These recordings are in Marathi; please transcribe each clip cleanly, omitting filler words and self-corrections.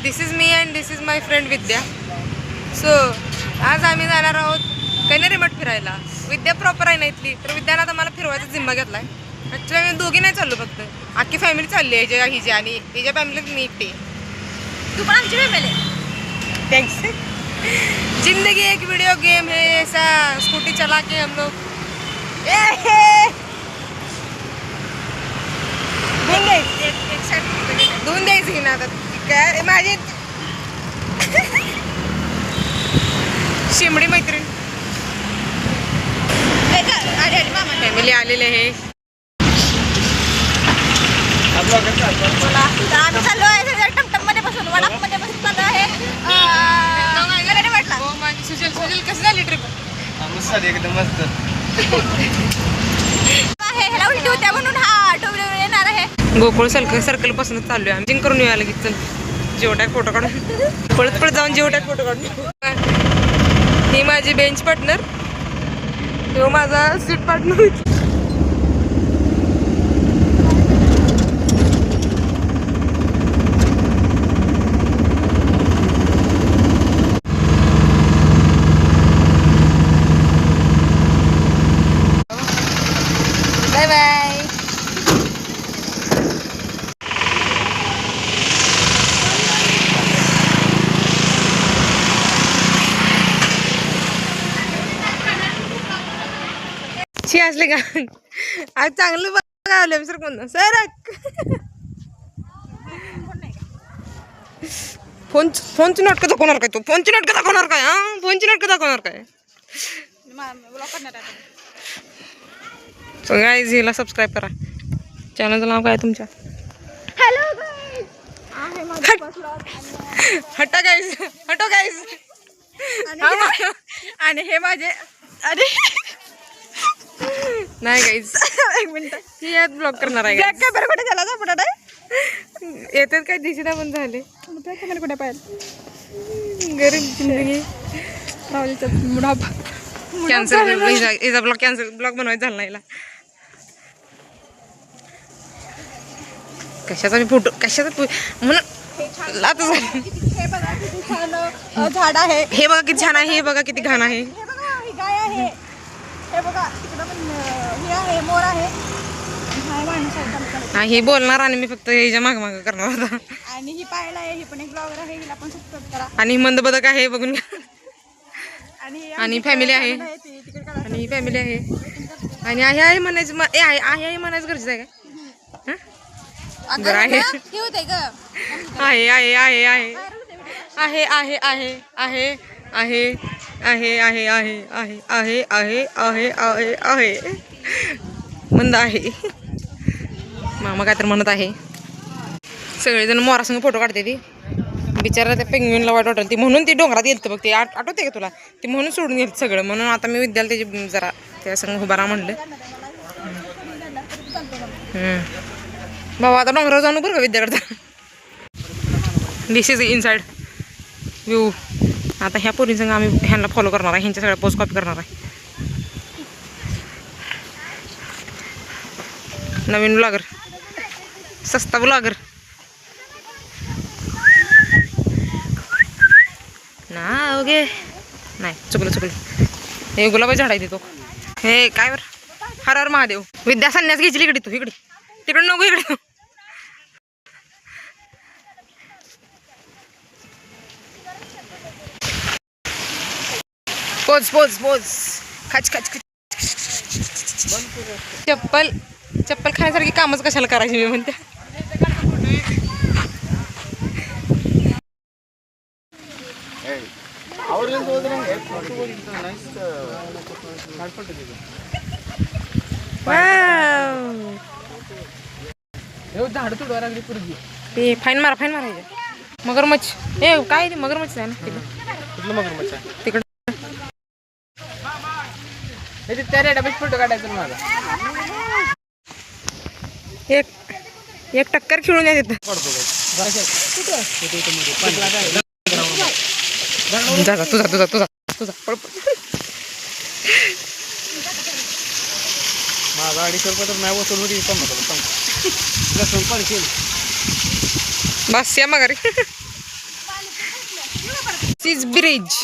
This is me and this is my friend Vidya. So आज आम्ही जाणार आहोत कन्हेरी मठ फिरायला. विद्या प्रॉपर आहे ना इथली, तर विद्यानं आता मला फिरवायचा जिम्मा घेतलाय. ॲक्च्युली आम्ही दोघी नाही चाललो, फक्त अख्खी फॅमिली चालली आहे. हिच्या हिची आणि हिच्या फॅमिलीत मी एकटी. तू पण आमची फॅमिली. थैंक्स. जिंदगी एक वीडियो गेम है, ऐसा स्कूटी चला के हम लोग धुवून द्यायची ना आता. काय माझी शिमडी मैत्रीण फॅमिली आलेले आहे. आम्ही चाललो आहे टमटम मध्ये बसून, वडाप मध्ये बसून चाललो आहे. हो माझी सुजल कशी झाली ट्रिप? एकदम मस्त आहे. ह्याला उलटी होत्या म्हणून हा टू व्हीलर येणार आहे. गोकुळ सर्कल पासून चाललोय आम्ही. जिंक करून येऊ लगेच. चल जेवढा फोटो काढून पळत पळत जाऊन जेवढा फोटो काढून. ही माझी बेंच पार्टनर, तो माझा सीट पार्टनर. Bye bye. शी असले का आज चांगलं बघावलं सर. कोण सर फोनची नाटकं दाखवणार काय? तू फोनची नाटकं दाखवणार काय? हा फोनची नाटकं दाखवणार काय? सो गाईज हिला सबस्क्राईब करा. चॅनलचं नाव काय तुमच्या? हॅलो हटा गाईज, हटो गाईज. आणि हे माझे अरे नाही गाईज, एक मिनिट. ही यात ब्लॉक करणार आहे. काय बरं कुठे झाला ना पुढे नाही येतात काय दिसता पण झाले. कॅमेरा कुठे पाहिजे? गरीब जिंदगी कॅन्सल. हिचा ब्लॉग कॅन्सल, ब्लॉग बनवायचा झाला नाही. कशाचा मी फोटो कशाचा म्हणून आता झालं. हे बघा किती छान झाड आहे. हे बघा किती छान आहे. हे बघा किती घाण आहे. हे बघा ही गाय आहे. हे बघा तिकडं पण हे आहे, मोर आहे. हाय माणूस आहे चालू. हा हे बोलणार आणि मी फक्त ह्याच्या माग माग करणार होता. आणि ही पाहायला आहे, ही पण एक ब्लॉगर आहे. हिला पण सबस्क्राईब करा. आणि मंद बदक आहे बघून घ्या. आणि फॅमिली आहे. आणि ही फॅमिली आहे. आणि आहे आहे म्हणायचं आहे आहे म्हणायचं गरजेचं आहे का? बरं आहे. आहे आहे आहे आहे आहे आहे आहे आहे आहे आहे आहे आहे आहे आहे आहे आहे आहे मंद आहे. मामा काय तर म्हणत आहे. सगळेजण मोरासंग फोटो काढते. ती बिचारा त्या पेंग्विनला वाईट वाटलं. ती म्हणून ती डोंगरात येतं बघ. ते आठवते का तुला? ती म्हणून सोडून येत सगळं. म्हणून आता मी विद्याला त्याची जरा त्या संग उभा राहा म्हणलं. बाबा आता डोंगरावर जाऊन बरं का विद्याकडं. दिस इज इनसाइड व्ह्यू. आता ह्या पोरींसंग आम्ही ह्यांना फॉलो करणार आहे. ह्यांच्या सगळ्या पोस्ट कॉपी करणार आहे. नवीन ब्लॉगर, सस्ता ब्लॉगर ना. ओके नाही चुकलं. हे गुलाबी झाड आहे तिथं. हे काय बरं हर हर महादेव. विद्या संन्यास घ्यायची इकडे. तू इकडे तिकडे नको इकडे. पोज पोज पोज खच खच खच. चप्पल खाण्यासारखी कामच कशाला करायची मी म्हणते. ते फाईन मारायचं. मगरमच्छ. हे काय ते मगरमच्छ आहे ना तिकडं. मगरमच्छ आहे तिकडं त्या रेडापेक्षा फोटो काढायचा माझा. एक टक्कर खेळून या तिथं. तुझा पळ. माझा 250 रुपये तर नाही वसूल होती. बस या मग चीज ब्रिज.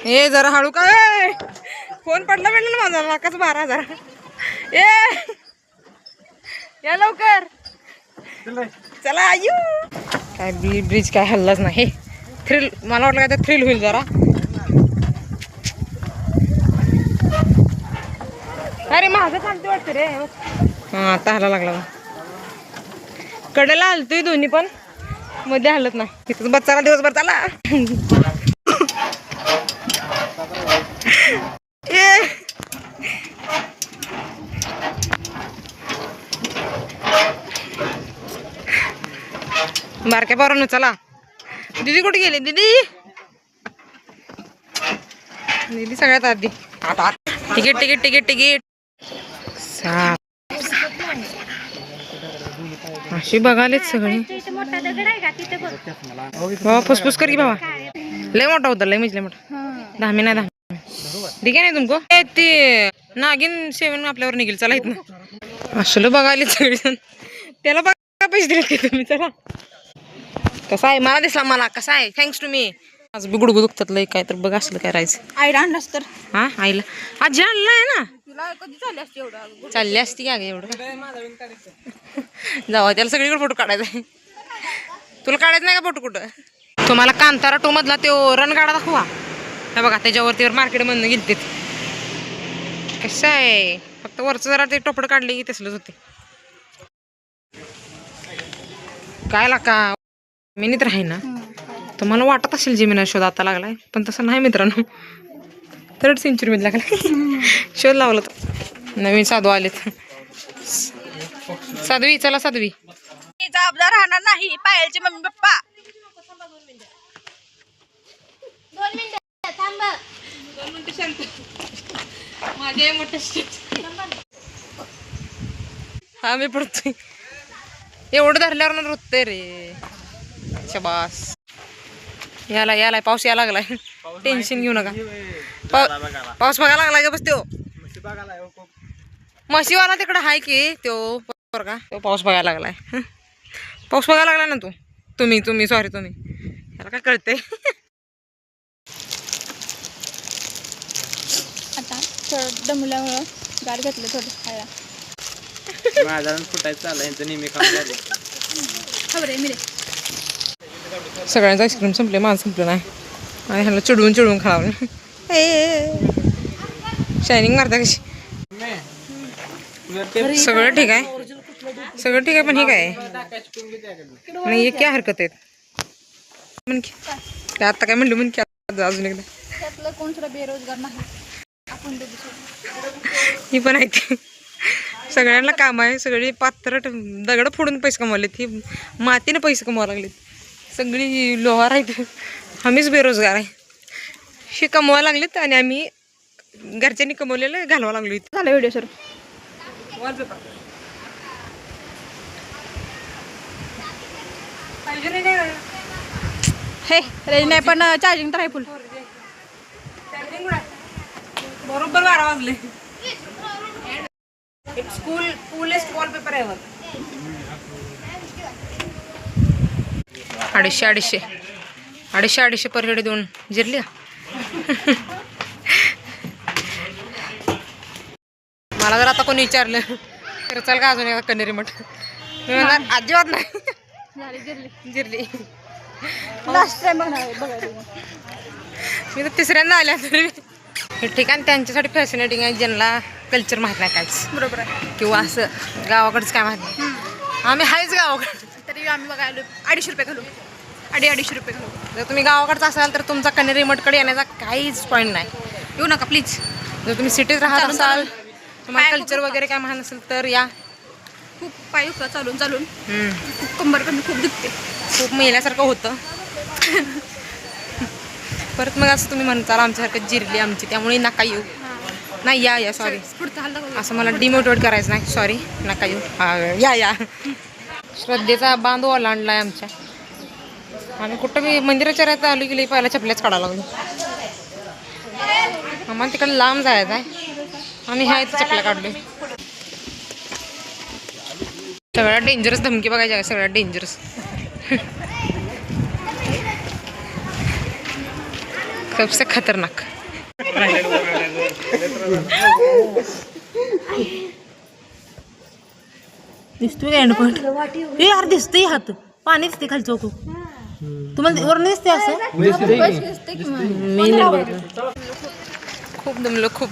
हे जरा हळू काय फोन पडला भेटला माझा लाखाच 12,000. या लवकर चला. आयु काय ब्रिज काय हल्लाच नाही. थ्रिल मला वाटलं काय तर थ्रिल होईल जरा. अरे माझं चालते वाटतं रे. हा आता हाला लागला. कडेला हलतोय दोन्ही पण मध्ये हलत नाही. तिथं बच्चाला दिवसभर चला. बारक्या पोरांनो चला. दीदी कुठे गेली? दीदी दीदी सगळ्यात आधी. आता तिकीट तिकीट तिकीट तिकीट. अशी बघालेच सगळी. बाबा फुसफुस कर की बाबा. लय मोठा होता लय म्हणजे लय मोठा. 10 नाही 10 ठीक आहे नाही तुमको ते नागिन सेवन आपल्यावर निघेल. चला इथं असलं बघायला सगळी. त्याला बघा पैसे दिले की तुम्ही. चला कसा आहे मला दिसला मला कसा आहे. Thanks to me. आज बी गुडगु दुखतात लय. काय तर बघ असलं काय राहायचं. आईला आणलास तर हा आईला आजी आणलाय ना. तुला कधी चालली असते एवढं चालली असती का एवढं. जावा त्याला सगळीकडे फोटो काढायचा आहे. तुला काढायचं नाही का फोटो कुठं. तुम्हाला कांतारा 2 मधला तो रणगाडा दाखवा. हे बघा त्याच्यावरती मार्केटमधनं गेलते. कसं आहे फक्त वरचं जरा ते टोपड काढले की तसलंच होते. काय लाका मी तर आहे ना. तुम्हाला वाटत असेल जिमिना शोध आता लागलाय पण तसं नाही मित्रांनो. 3rd सेंचुरी मध्ये लागलाय शोध लावला तर. नवीन साधू आलेत. साध्वी चला साध्वी. जबाबदार राहणार नाही. पायलचे मम्मी पप्पा. 2 मिनिटं थांब. 2 मिनिटं शांत. माझे मोठे हा मी पडतोय. एवढं धरल्यावर ना रुतते रे. शबास. याला याला पाऊस यायला लागलाय. टेन्शन घेऊ नका. पाऊस बघायला लागलाय का बस तो म्हशीवाला तिकडं हाय की तो का तो पाऊस बघायला लागलाय. पाऊस बघायला लागलाय ना तू. तुम्ही सॉरी तुम्ही. याला काय कळतंय. आता थोडं दमल्यामुळं गार घेतलं थोडं खायला. माझा फुटायचं चाललं यांचं नेहमी काम झालं. खबर आहे मी रे. सगळ्यांचं आईस्क्रीम संपले माझं संपलं नाही. आणि ह्याला चिडवून खावलं. शायनिंग मारता कशी. सगळं ठीक आहे सगळं ठीक आहे पण हे काय नाही हे काय हरकत आहेत म्हण की. काय आता काय म्हणलं म्हण की अजून एकदा. त्यातलं कोण सुद्धा बेरोजगार नाही. आपण ही पण आहे. सगळ्यांना काम आहे. सगळी पात्र दगड फोडून पैसे कमवलेत. ही मातीने पैसे कमवायला लागलेत. सगळी लोहार आहेत. आम्हीच बेरोजगार आहे. हे कमवायला लागलेत आणि आम्ही घरच्यांनी कमवलेलं घालवा लागलो. इथं झालं व्हिडिओ सर. हे रेंज नाही पण चार्जिंग तर आहे फुल. बरोबर 12 वाजले. School coolest wallpaper ever. 250 पर हेड देऊन जिरली. मला जर आता कोणी विचारलं तर चाल का अजून एका कन्हेरी मठ मी म्हणणार अजिबात नाही. जिरली. लास्ट टाइम बघायला मी तर 3ऱ्यांदा आल्या तरी हे ठिकाण त्यांच्यासाठी फॅसिनेटिंग आहे ज्यांना कल्चर माहीत नाही काहीच. बरोबर आहे. किंवा असं गावाकडचं काय माहीत नाही. आम्ही आहेच गावाकडं तरी आम्ही बघायला 250 रुपये घालू. 250 रुपये घालू. जर तुम्ही गावाकडचं असाल तर तुमचा कन्हेरी मठकडे येण्याचा काहीच पॉईंट नाही. येऊ नका प्लीज. जर तुम्ही सिटीत राहत चालून असाल चालून. तुम्हाला पाय कल्चर खूप वगैरे काय माहीत नसेल तर या. खूप पाय होतं चालून खूप कंबर कमी खूप दुखते. खूप मेल्यासारखं होतं. परत मग असं तुम्ही म्हणताल आमच्यासारखं जिरली आमची त्यामुळे नका येऊ. नाही या सॉरी पुढचं हल्ला असं मला डिमोटिवेट करायचं नाही. सॉरी नका येऊ. या श्रद्धेचा बांध ओलांडला आहे आमच्या. आम्ही कुठं बी मंदिराच्या राहता आलो की पहिला चपल्याच काढायला लागलो. आम्हाला तिकडे लांब जायचं आहे. आम्ही ह्या इथं चपल्या काढलो. सगळ्यात डेंजरस धमकी बघायची आहे. सगळ्यात डेंजरस सबसे खतरनाक. दिसतोय एंड पॉइंट हे यार दिसतंय हात पाणी दिसते खाली चौक तुम्हाला वरून दिसते असं मी नाही बघितलं. खूप दमलो खूप.